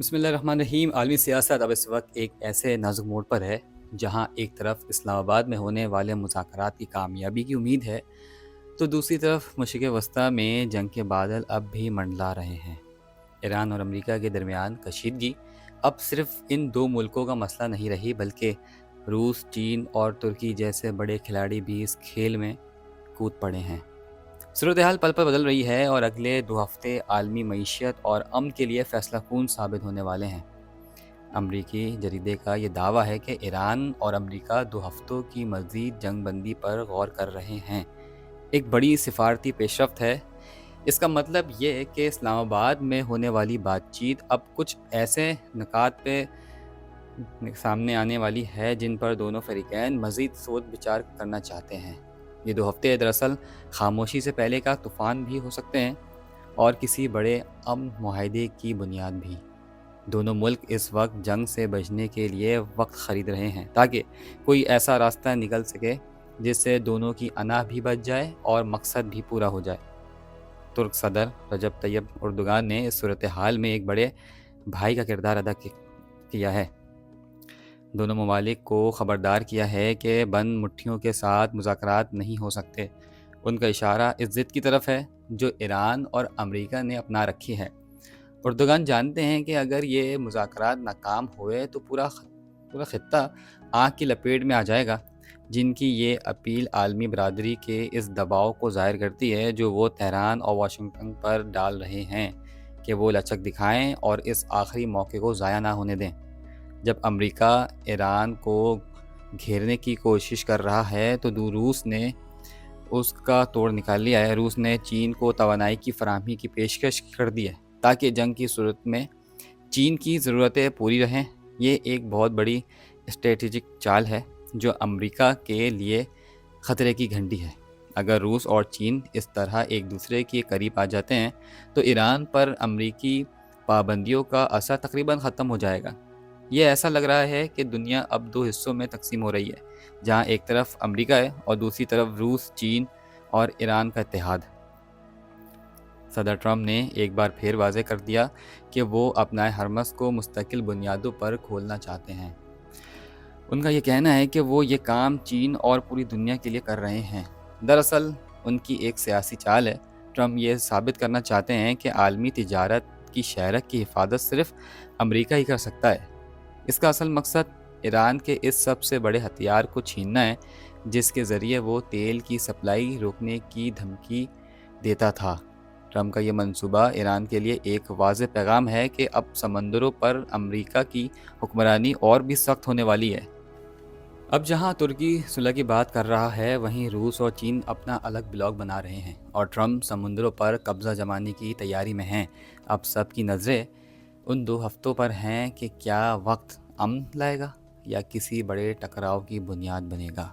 بسم اللہ الرحمن الرحیم۔ عالمی سیاست اب اس وقت ایک ایسے نازک موڑ پر ہے جہاں ایک طرف اسلام آباد میں ہونے والے مذاکرات کی کامیابی کی امید ہے تو دوسری طرف مشرق وسطیٰ میں جنگ کے بادل اب بھی منڈلا رہے ہیں۔ ایران اور امریکہ کے درمیان کشیدگی اب صرف ان دو ملکوں کا مسئلہ نہیں رہی، بلکہ روس، چین اور ترکی جیسے بڑے کھلاڑی بھی اس کھیل میں کود پڑے ہیں۔ صورتحال پل پل بدل رہی ہے اور اگلے 2 ہفتے عالمی معیشت اور امن کے لیے فیصلہ کن ثابت ہونے والے ہیں۔ امریکی جریدے کا یہ دعویٰ ہے کہ ایران اور امریکہ 2 ہفتوں کی مزید جنگ بندی پر غور کر رہے ہیں، ایک بڑی سفارتی پیش رفت ہے۔ اس کا مطلب یہ ہے کہ اسلام آباد میں ہونے والی بات چیت اب کچھ ایسے نکات پہ سامنے آنے والی ہے جن پر دونوں فریقین مزید سوچ بچار کرنا چاہتے ہیں۔ یہ 2 ہفتے دراصل خاموشی سے پہلے کا طوفان بھی ہو سکتے ہیں اور کسی بڑے امن معاہدے کی بنیاد بھی۔ دونوں ملک اس وقت جنگ سے بچنے کے لیے وقت خرید رہے ہیں تاکہ کوئی ایسا راستہ نکل سکے جس سے دونوں کی انا بھی بچ جائے اور مقصد بھی پورا ہو جائے۔ ترک صدر رجب طیب اردوغان نے اس صورتحال میں ایک بڑے بھائی کا کردار ادا کیا ہے۔ دونوں ممالک کو خبردار کیا ہے کہ بند مٹھیوں کے ساتھ مذاکرات نہیں ہو سکتے۔ ان کا اشارہ اس ضد کی طرف ہے جو ایران اور امریکہ نے اپنا رکھی ہے۔ اردوغان جانتے ہیں کہ اگر یہ مذاکرات ناکام ہوئے تو پورا خطہ آگ کی لپیٹ میں آ جائے گا۔ جن کی یہ اپیل عالمی برادری کے اس دباؤ کو ظاہر کرتی ہے جو وہ تہران اور واشنگٹن پر ڈال رہے ہیں کہ وہ لچک دکھائیں اور اس آخری موقع کو ضائع نہ ہونے دیں۔ جب امریکہ ایران کو گھیرنے کی کوشش کر رہا ہے تو روس نے اس کا توڑ نکال لیا ہے۔ روس نے چین کو توانائی کی فراہمی کی پیشکش کر دی ہے تاکہ جنگ کی صورت میں چین کی ضرورتیں پوری رہیں۔ یہ ایک بہت بڑی اسٹریٹجک چال ہے جو امریکہ کے لیے خطرے کی گھنٹی ہے۔ اگر روس اور چین اس طرح ایک دوسرے کے قریب آ جاتے ہیں تو ایران پر امریکی پابندیوں کا اثر تقریباً ختم ہو جائے گا۔ یہ ایسا لگ رہا ہے کہ دنیا اب 2 حصوں میں تقسیم ہو رہی ہے، جہاں ایک طرف امریکہ ہے اور دوسری طرف روس، چین اور ایران کا اتحاد۔ صدر ٹرمپ نے ایک بار پھر واضح کر دیا کہ وہ اپنا ہرمز کو مستقل بنیادوں پر کھولنا چاہتے ہیں۔ ان کا یہ کہنا ہے کہ وہ یہ کام چین اور پوری دنیا کے لیے کر رہے ہیں۔ دراصل ان کی ایک سیاسی چال ہے۔ ٹرمپ یہ ثابت کرنا چاہتے ہیں کہ عالمی تجارت کی شہرت کی حفاظت صرف امریکہ ہی کر سکتا ہے۔ اس کا اصل مقصد ایران کے اس سب سے بڑے ہتھیار کو چھیننا ہے جس کے ذریعے وہ تیل کی سپلائی روکنے کی دھمکی دیتا تھا۔ ٹرمپ کا یہ منصوبہ ایران کے لیے ایک واضح پیغام ہے کہ اب سمندروں پر امریکہ کی حکمرانی اور بھی سخت ہونے والی ہے۔ اب جہاں ترکی صلح کی بات کر رہا ہے وہیں روس اور چین اپنا الگ بلاک بنا رہے ہیں اور ٹرمپ سمندروں پر قبضہ جمانے کی تیاری میں ہیں۔ اب سب کی نظریں ان 2 ہفتوں پر ہیں کہ کیا وقت امن لائے گا یا کسی بڑے ٹکراؤ کی بنیاد بنے گا۔